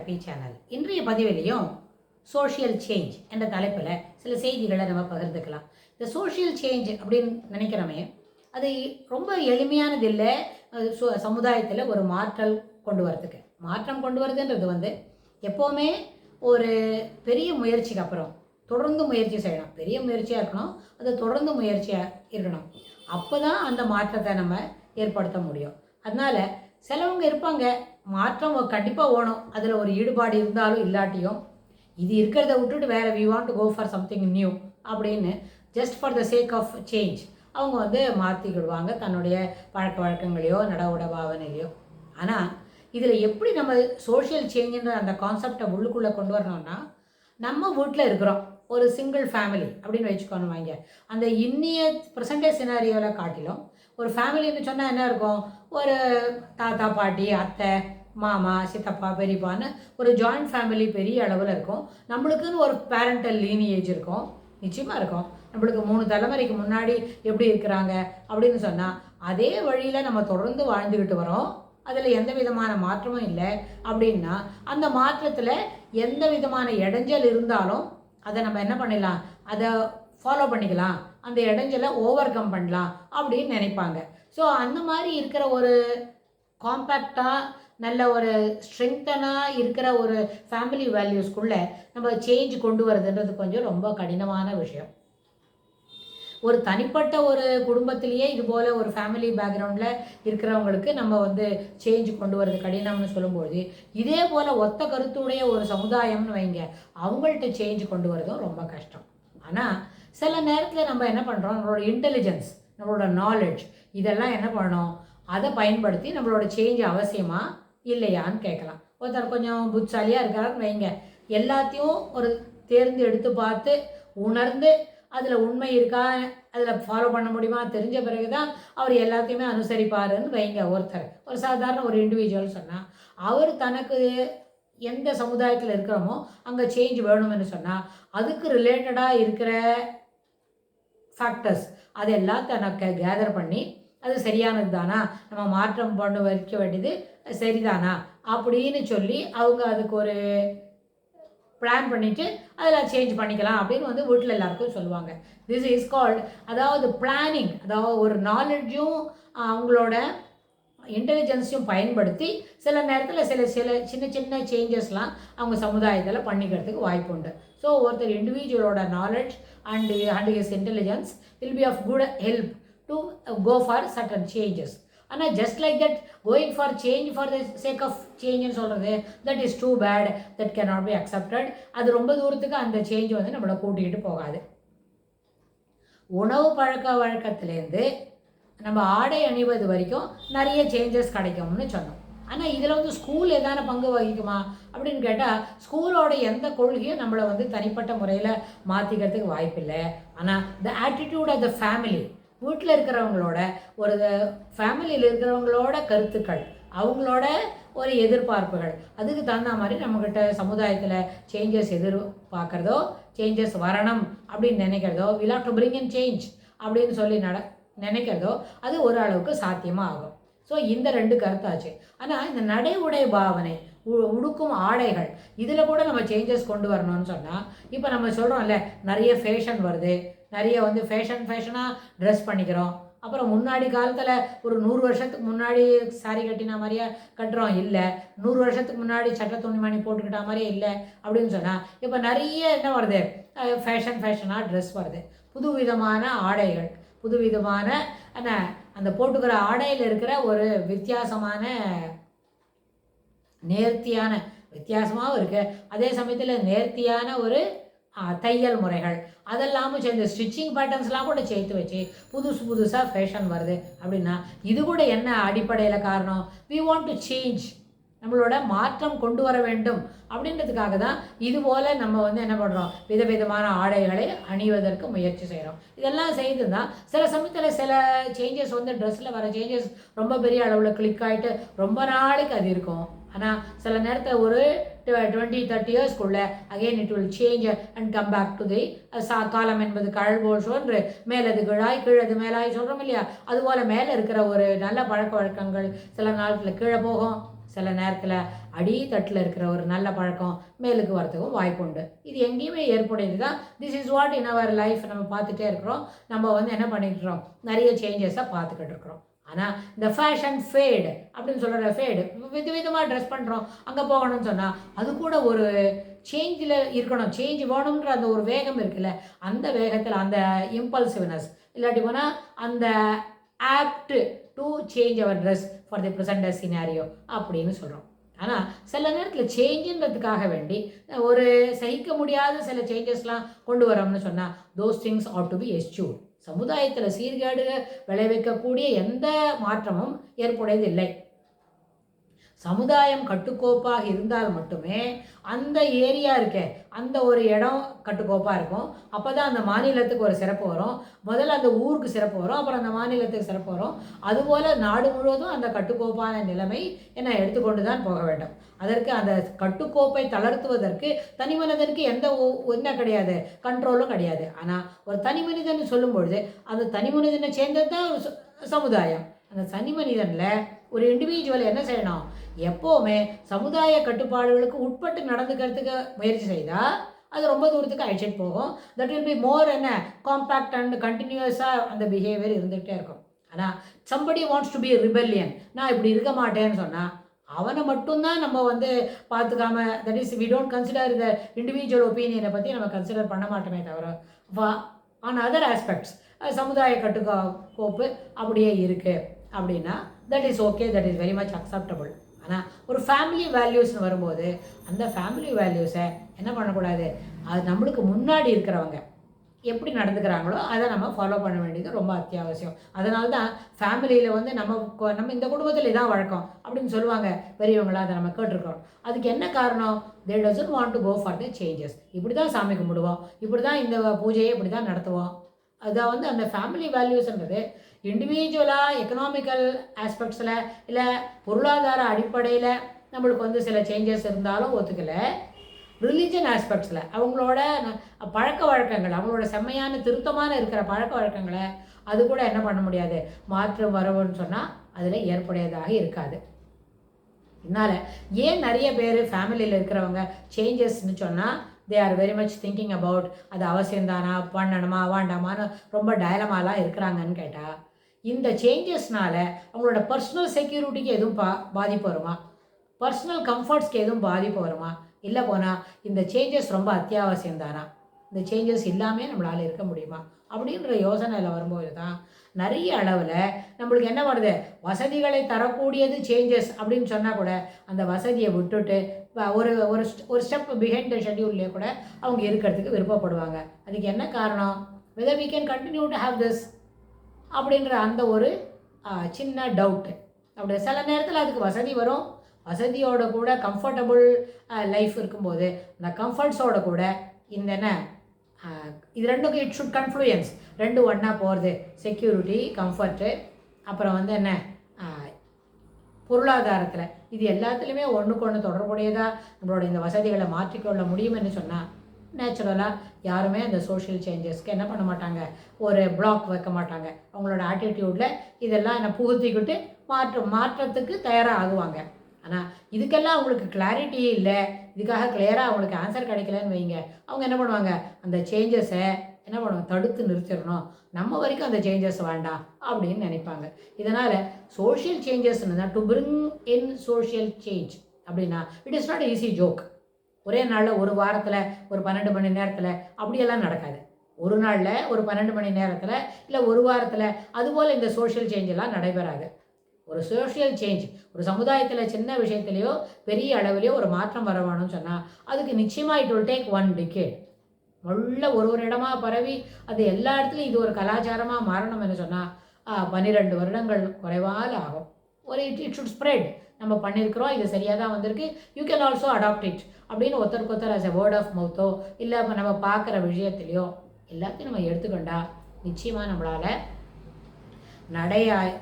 Therapy channel. இன்றைய பதிவிலையும் social change என்ற தலைப்பில் சில செய்திகளை நம்ம பகிர்ந்துக்கலாம். இந்த சோஷியல் சேஞ்ச் அப்படின்னு நினைக்கிறோமே, அது ரொம்ப எளிமையானது இல்லை. சமுதாயத்தில் ஒரு மாற்றம் கொண்டு வரதுன்றது எப்போவுமே ஒரு பெரிய முயற்சிக்கு அப்புறம் தொடர்ந்து முயற்சி செய்யணும். பெரிய முயற்சியாக இருக்கணும், அது தொடர்ந்து முயற்சியாக இருக்கணும். அப்போ தான் அந்த மாற்றத்தை நம்ம ஏற்படுத்த முடியும். அதனால் சிலவங்க இருப்பாங்க, மாற்றம் கண்டிப்பாக ஓணும், அதில் ஒரு ஈடுபாடு இருந்தாலும் இல்லாட்டியும் இது இருக்கிறத விட்டுட்டு வேறு we want to go for something new அப்படின்னு just for the sake of change அவங்க மாற்றிக்கிடுவாங்க தன்னுடைய பழக்க வழக்கங்களையோ நடவுட பாவனையிலையோ. ஆனால் இதில் எப்படி நம்ம சோஷியல் சேஞ்சுன்ற அந்த கான்செப்டை உள்ளுக்குள்ளே கொண்டு வரணும்னா, நம்ம வீட்டில் இருக்கிறோம், ஒரு சிங்கிள் ஃபேமிலி அப்படின்னு வச்சுக்கணும் வாங்க. அந்த இன்னிய ப்ரெசன்டேஜ் சினாரியோவில் காட்டிலும் ஒரு ஃபேமிலின்னு சொன்னால் என்ன இருக்கும், ஒரு தாத்தா பாட்டி அத்தை மாமா சித்தப்பா பெரியப்பான்னு ஒரு ஜாயிண்ட் ஃபேமிலி பெரிய அளவில் இருக்கும். நம்மளுக்குன்னு ஒரு பேரண்டல் லீனியேஜ் இருக்கும், நிச்சயமாக இருக்கும். நம்மளுக்கு 3 தலைமுறைக்கு முன்னாடி எப்படி இருக்கிறாங்க அப்படின்னு சொன்னால் அதே வழியில் நம்ம தொடர்ந்து வாழ்ந்துக்கிட்டு வரோம். அதில் எந்த விதமான மாற்றமும் இல்லை அப்படின்னா, அந்த மாற்றத்தில் எந்த விதமான இடைஞ்சல் இருந்தாலும் அதை நம்ம என்ன பண்ணிடலாம், அதை ஃபாலோ பண்ணிக்கலாம், அந்த இடைஞ்சலை ஓவர் கம் பண்ணலாம் அப்படின்னு நினைப்பாங்க. ஸோ அந்த மாதிரி இருக்கிற ஒரு காம்பேக்டாக நல்ல ஒரு ஸ்ட்ரெங்தனாக இருக்கிற ஒரு ஃபேமிலி வேல்யூஸ்குள்ளே நம்ம சேஞ்ச் கொண்டு வரதுன்றது கொஞ்சம் ரொம்ப கடினமான விஷயம். ஒரு தனிப்பட்ட ஒரு குடும்பத்திலேயே இது போல் ஒரு ஃபேமிலி பேக்ரவுண்டில் இருக்கிறவங்களுக்கு நம்ம சேஞ்ச் கொண்டு வரது கடினம்னு சொல்லும்போது, இதே போல் ஒத்த கருத்துடைய ஒரு சமுதாயம்னு வைங்க, அவங்கள்ட்ட சேஞ்ச் கொண்டு வரதும் ரொம்ப கஷ்டம். ஆனால் சில நேரத்தில் நம்ம என்ன பண்ணுறோம், நம்மளோட இன்டெலிஜென்ஸ், நம்மளோட நாலேஜ் இதெல்லாம் என்ன பண்ணணும், அதை பயன்படுத்தி நம்மளோட சேஞ்ச் அவசியமா இல்லையான்னு கேட்கலாம். ஒருத்தர் கொஞ்சம் புத்திசாலியாக இருக்காருன்னு வைங்க, எல்லாத்தையும் ஒரு தேர்ந்து எடுத்து பார்த்து உணர்ந்து அதில் உண்மை இருக்கா, அதில் ஃபாலோ பண்ண முடியுமா தெரிஞ்ச பிறகு தான் அவர் எல்லாத்தையுமே அனுசரிப்பாருன்னு வைங்க. ஒரு சாதாரண ஒரு இண்டிவிஜுவல் சொன்னால், அவர் தனக்கு எந்த சமுதாயத்தில் இருக்கிறோமோ அங்கே சேஞ்ச் வேணும்னு சொன்னால் அதுக்கு ரிலேட்டடாக இருக்கிற ஃபேக்டர்ஸ் அதெல்லாம் தனக்கு கேதர் பண்ணி அது சரியானது தானா, நம்ம மாற்றம் பண்ண வைக்க வேண்டியது சரிதானா அப்படின்னு சொல்லி அவங்க அதுக்கு ஒரு பிளான் பண்ணிவிட்டு அதில் சேஞ்ச் பண்ணிக்கலாம் அப்படின்னு வீட்டில் எல்லாருக்கும் சொல்லுவாங்க. திஸ் இஸ் கால்ட், அதாவது பிளானிங். அதாவது ஒரு நாலேஜும் அவங்களோட இன்டெலிஜென்ஸையும் பயன்படுத்தி சில நேரத்தில் சில சின்ன சின்ன சேஞ்சஸ்லாம் அவங்க சமுதாயத்தில் பண்ணிக்கிறதுக்கு வாய்ப்பு உண்டு. ஸோ ஒருத்தர் இண்டிவிஜுவலோட knowledge and his intelligence will be of good help to go for certain changes. ஆனால் just like that going for change for the sake of சேஞ்சுன்னு சொல்கிறது, that is too bad, that can not be accepted. அது ரொம்ப தூரத்துக்கு அந்த change நம்மளை கூட்டிகிட்டு போகாது. உணவு பழக்க வழக்கத்துலேருந்து நம்ம ஆடை அணிவது வரைக்கும் நிறைய சேஞ்சஸ் கிடைக்கும்னு சொன்னோம். ஆனால் இதில் ஸ்கூல் எதான பங்கு வகிக்குமா அப்படின்னு கேட்டால், ஸ்கூலோட எந்த கொள்கையும் நம்மளை தனிப்பட்ட முறையில் மாற்றிக்கிறதுக்கு வாய்ப்பில்லை. ஆனால் the attitude of the family, வீட்டில் இருக்கிறவங்களோட ஒரு ஃபேமிலியில் இருக்கிறவங்களோட கருத்துக்கள், அவங்களோட ஒரு எதிர்பார்ப்புகள், அதுக்கு தகுந்த மாதிரி நம்மக்கிட்ட சமுதாயத்தில் சேஞ்சஸ் எதிர்பார்க்குறதோ சேஞ்சஸ் வரணும் அப்படின்னு நினைக்கிறதோ, we have to bring in change அப்படின்னு சொல்லி நினைக்கிறதோ அது ஒரு அளவுக்கு சாத்தியமாக ஆகும். ஸோ இந்த 2 கருத்தாச்சு. ஆனால் இந்த நடை உடை பாவனை, உடுக்கும் ஆடைகள், இதில் கூட நம்ம சேஞ்சஸ் கொண்டு வரணும்னு சொன்னால், இப்போ நம்ம சொல்கிறோம்ல, நிறைய ஃபேஷன் வருது, நிறைய ஃபேஷனாக ட்ரெஸ் பண்ணிக்கிறோம். அப்புறம் முன்னாடி காலத்தில் ஒரு 100 வருஷத்துக்கு முன்னாடி சாரி கட்டின மாதிரியே கட்டுறோம் இல்லை, 100 வருஷத்துக்கு முன்னாடி சட்டை துணிமணி போட்டுக்கிட்ட மாதிரியே இல்லை அப்படின்னு சொன்னால், இப்போ நிறைய என்ன வருது, ஃபேஷனாக ட்ரெஸ் வருது, புது விதமான ஆடைகள், புது விதமான அந்த போட்டுக்கிற ஆடையில் இருக்கிற ஒரு வித்தியாசமான நேர்த்தியான வித்தியாசமாகவும் இருக்குது, அதே சமயத்தில் நேர்த்தியான ஒரு தையல் முறைகள் அதெல்லாமும் சேர்ந்து ஸ்டிச்சிங் பேட்டர்ன்ஸ்லாம் கூட சேர்த்து வச்சு புதுசாக ஃபேஷன் வருது. அப்படின்னா இது கூட என்ன அடிப்படையில் காரணம், வி வாண்ட் டு சேஞ்ச், நம்மளோட மாற்றம் கொண்டு வர வேண்டும் அப்படின்றதுக்காக தான் இதுபோல் நம்ம என்ன பண்ணுறோம், விதவிதமான ஆடைகளை அணிவதற்கு முயற்சி செய்கிறோம். இதெல்லாம் செய்து தான் சில சமயத்தில் சில சேஞ்சஸ் ட்ரெஸ்ஸில் வர சேஞ்சஸ் ரொம்ப பெரிய அளவில் கிளிக் ஆகிட்டு ரொம்ப நாளைக்கு அது இருக்கும். ஆனால் சில நேரத்தில் ஒரு 20-30 இயர்ஸ்க்குள்ளே again it will change and come back to the காலம் என்பது கழல்போல் சொன்று மேலது கீழாய் கீழது மேலாய் சொல்கிறோம் இல்லையா, அதுபோல் மேலே இருக்கிற ஒரு நல்ல பழக்க வழக்கங்கள் சில நாளத்தில் கீழே போகும், சில நேரத்தில் அடித்தட்டில் இருக்கிற ஒரு நல்ல பழக்கம் மேலுக்கு வரத்துக்கும் வாய்ப்பு உண்டு. இது எங்கேயுமே ஏற்புடையது தான். This is what in our life நம்ம பார்த்துட்டே இருக்கிறோம். நம்ம வந்து என்ன பண்ணிட்டுருக்கோம், நிறைய சேஞ்சஸை பார்த்துக்கிட்டு இருக்கிறோம். ஆனால் இந்த ஃபேஷன் ஃபேடு அப்படின்னு சொல்கிற ஃபேடு விதவிதமாக ட்ரெஸ் பண்ணுறோம், அங்கே போகணும்னு சொன்னால் அது கூட ஒரு சேஞ்சில் இருக்கணும். சேஞ்ச் வேணுன்ற அந்த ஒரு வேகம் இருக்குல்ல, அந்த வேகத்தில் அந்த இம்பல்சிவ்னஸ் இல்லாட்டி போனால் அந்த opt to change our dress for the present scenario அப்படின்னு சொல்கிறோம். ஆனால் சில நேரத்தில் சேஞ்சுன்றதுக்காக வேண்டி ஒரு சகிக்க முடியாத சில சேஞ்சஸ்லாம் கொண்டு வரோம்னு சொன்னால் those things ought to be assured. சமுதாயத்தில் சீர்கேடு விளைவிக்கக்கூடிய எந்த மாற்றமும் ஏற்புடையது இல்லை. சமுதாயம் கட்டுக்கோப்பாக இருந்தால் மட்டுமே அந்த ஏரியா இருக்கே, அந்த ஒரு இடம் கட்டுக்கோப்பாக இருக்கும். அப்போ தான் அந்த மாநிலத்துக்கு ஒரு சிறப்பு வரும். முதல்ல அந்த ஊருக்கு சிறப்பு வரும், அப்புறம் அந்த மாநிலத்துக்கு சிறப்பு வரும். அதுபோல் நாடு முழுவதும் அந்த கட்டுக்கோப்பான நிலைமை என்ன எடுத்துக்கொண்டு தான் போக வேண்டும். அதற்கு அந்த கட்டுக்கோப்பை தளர்த்துவதற்கு தனி மனிதனுக்கு என்ன கிடையாது, கண்ட்ரோலும் கிடையாது. ஆனால் ஒரு தனி மனிதன் சொல்லும் பொழுது அந்த தனி மனிதனை சேர்ந்தது தான் ஒரு சமுதாயம். அந்த தனி மனிதனில் ஒரு இண்டிவிஜுவல் என்ன செய்யணும், எப்போவுமே சமுதாய கட்டுப்பாடுகளுக்கு உட்பட்டு நடந்துக்கிறதுக்கு முயற்சி செய்தால் அது ரொம்ப தூரத்துக்கு அழைச்சிட்டு போகும். தட் வில் பி மோர் என்ன காம்பேக்ட் அண்ட் கண்டினியூஸாக அந்த பிஹேவியர் இருந்துகிட்டே இருக்கும். ஆனால் somebody wants to be rebellion, நான் இப்படி இருக்க மாட்டேன்னு சொன்னால் அவனை மட்டும்தான் நம்ம வந்து பார்த்துக்காம, that is we don't consider the individual ஒப்பீனியனை பற்றி நம்ம கன்சிடர் பண்ண மாட்டோமே தவிர ஆன் அதர் ஆஸ்பெக்ட்ஸ் சமுதாய கட்டுக்கோப்பு அப்படியே இருக்குது அப்படின்னா that is okay, that is very much acceptable. ஆனால் ஒரு ஃபேமிலி வேல்யூஸ்னு வரும்போது அந்த ஃபேமிலி வேல்யூஸை என்ன பண்ணக்கூடாது, அது நம்மளுக்கு முன்னாடி இருக்கிறவங்க எப்படி நடந்துக்கிறாங்களோ அதை நம்ம ஃபாலோ பண்ண வேண்டியது ரொம்ப அத்தியாவசியம். அதனால தான் ஃபேமிலியில் வந்து நம்ம இந்த குடும்பத்தில் இதான் வழக்கம் அப்படின்னு சொல்லுவாங்க பெரியவங்களாம், அதை நம்ம கேட்டிருக்கோம். அதுக்கு என்ன காரணம், they doesn't want to go for the changes. இப்படி தான் சாமி கும்பிடுவோம், இப்படி தான் இந்த பூஜையை இப்படி தான் நடத்துவோம். அதை வந்து அந்த ஃபேமிலி வேல்யூஸ்ன்றது இண்டிவிஜுவலாக எக்கனாமிக்கல் ஆஸ்பெக்ட்ஸில் இல்லை பொருளாதார அடிப்படையில் நம்மளுக்கு வந்து சில சேஞ்சஸ் இருந்தாலும் ஒத்துக்கலை. ரிலீஜன் ஆஸ்பெக்ட்ஸில் அவங்களோட பழக்க வழக்கங்கள், அவங்களோட செம்மையான திருத்தமான இருக்கிற பழக்க வழக்கங்களை அது கூட என்ன பண்ண முடியாது, மாற்றம் வரவுன்னு சொன்னால் அதில் ஏற்புடையதாக இருக்காது. இதனால் ஏன் நிறைய பேர் ஃபேமிலியில் இருக்கிறவங்க சேஞ்சஸ்ன்னு சொன்னால் they are very much thinking about அது அவசியம்தானா, பண்ணணுமா வேண்டாமான்னு ரொம்ப டயலமாலாம் இருக்கிறாங்கன்னு கேட்டால், இந்த சேஞ்சஸ்னால் அவங்களோட பர்சனல் செக்யூரிட்டிக்கு எதுவும் பாதிப்பு வருமா, பர்சனல் கம்ஃபர்ட்ஸ்க்கு எதுவும் பாதிப்பு வருமா, இல்லை போனால் இந்த சேஞ்சஸ் ரொம்ப அத்தியாவசியம் தானா, இந்த சேஞ்சஸ் இல்லாமல் நம்மளால் இருக்க முடியுமா அப்படின்ற யோசனையில் வரும்போது தான் நிறைய அளவில் நம்மளுக்கு என்ன வருது, வசதிகளை தரக்கூடியது சேஞ்சஸ் அப்படின்னு சொன்னால் கூட அந்த வசதியை விட்டுட்டு ஒரு ஒரு ஸ்டெப் பிஹைண்ட் த ஷெட்யூல்லே கூட அவங்க இருக்கிறதுக்கு விருப்பப்படுவாங்க. அதுக்கு என்ன காரணம், whether we can continue to have this அப்படின்ற அந்த ஒரு சின்ன டவுட்டு. அப்படி சில நேரத்தில் அதுக்கு வசதி வரும், வசதியோட கூட கம்ஃபர்டபுள் லைஃப் இருக்கும்போது அந்த கம்ஃபர்ட்ஸோட கூட இந்த என்ன இது ரெண்டுக்கும் இட் ஷுட் கன்ஃப்ளூயன்ஸ், ரெண்டு ஒன்றா போகிறது. செக்யூரிட்டி, கம்ஃபர்ட்டு, அப்புறம் வந்து என்ன பொருளாதாரத்தில், இது எல்லாத்துலேயுமே ஒன்றுக்கு ஒன்று தொடர்புடையதாக நம்மளோட இந்த வசதிகளை மாற்றிக்கொள்ள முடியும்னு சொன்னால் நேச்சுரலாக யாருமே அந்த சோஷியல் சேஞ்சஸ்க்கு என்ன பண்ண மாட்டாங்க, ஒரு பிளாக் வைக்க மாட்டாங்க. அவங்களோட ஆட்டிடியூடில் இதெல்லாம் என்ன புகுத்திக்கிட்டு மாற்றத்துக்கு தயாராக ஆகுவாங்க. ஆனால் இதுக்கெல்லாம் அவங்களுக்கு கிளாரிட்டி இல்லை, இதுக்காக கிளியராக அவங்களுக்கு ஆன்சர் கிடைக்கலன்னு வைங்க, அவங்க என்ன பண்ணுவாங்க, அந்த சேஞ்சஸை என்ன பண்ணுவாங்க, தடுத்து நிறுத்திடணும், நம்ம வரைக்கும் அந்த சேஞ்சஸ் வேண்டாம் அப்படின்னு நினைப்பாங்க. இதனால் சோஷியல் சேஞ்சஸ்ன்னு to bring in social change அப்படின்னா it is not easy joke. ஒரே நாளில் ஒரு வாரத்தில் ஒரு 12 மணி நேரத்தில் அப்படியெல்லாம் நடக்காது. ஒரு நாளில் ஒரு 12 மணி நேரத்தில் இல்லை ஒரு வாரத்தில் அதுபோல் இந்த சோஷியல் சேஞ்செல்லாம் நடைபெறாது. ஒரு சோஷியல் சேஞ்ச், ஒரு சமுதாயத்தில் சின்ன விஷயத்துலையோ பெரிய அளவுலையோ ஒரு மாற்றம் வர வேணும்னு சொன்னால் அதுக்கு நிச்சயமாக இட் வில் டேக் 1 decade. உள்ள ஒரு இடமா பரவி அது எல்லா இடத்துலையும் இது ஒரு கலாச்சாரமாக மாறணும்னு சொன்னால் 12 வருடங்கள் குறைவால் ஆகும். ஒரு இட் ஷுட் ஸ்ப்ரெட். நம்ம பண்ணியிருக்கிறோம், இது சரியாக தான் வந்திருக்கு, you can also adapt it அப்படின்னு ஒருத்தருக்கு அஸ் எ வேர்ட் ஆஃப் மவுத்தோ இல்லை நம்ம பார்க்குற விஷயத்துலையோ எல்லாத்தையும் நம்ம எடுத்துக்கொண்டா நிச்சயமாக நம்மளால்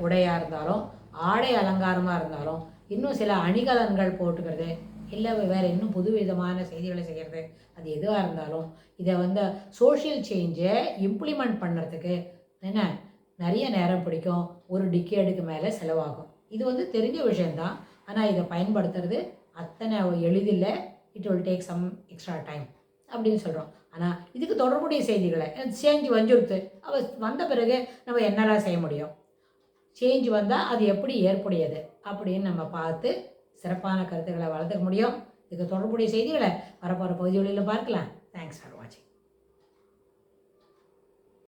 உடையாக இருந்தாலும் ஆடை அலங்காரமாக இருந்தாலும் இன்னும் சில அணிகலன்கள் போட்டுக்கிறது இல்லை வேறு இன்னும் புது விதமான செய்திகளை செய்கிறது, அது எதுவாக இருந்தாலும் இதை வந்து சோஷியல் சேஞ்சை இம்ப்ளிமெண்ட் பண்ணுறதுக்கு என்ன நிறைய நேரம் பிடிக்கும், ஒரு டிக்கேடுக்கு மேலே செலவாகும். இது வந்து தெரிஞ்ச விஷயந்தான். ஆனால் இதை பயன்படுத்துறது அத்தனை எளிதில்லை. It will take some extra time அப்படின்னு சொல்கிறோம். ஆனால் இதுக்கு தொடர்புடைய செய்திகளை சேஞ்ச் வந்துடுத்து வந்த பிறகு நம்ம என்னெல்லாம் செய்ய முடியும், சேஞ்ச் வந்தால் அது எப்படி ஏற்புடையது அப்படின்னு நம்ம பார்த்து சிறப்பான கருத்துக்களை வளர்த்துக்க முடியும். இதுக்கு தொடர்புடைய செய்திகளை வரப்போகிற பகுதிகளில் பார்க்கலாம். Thanks for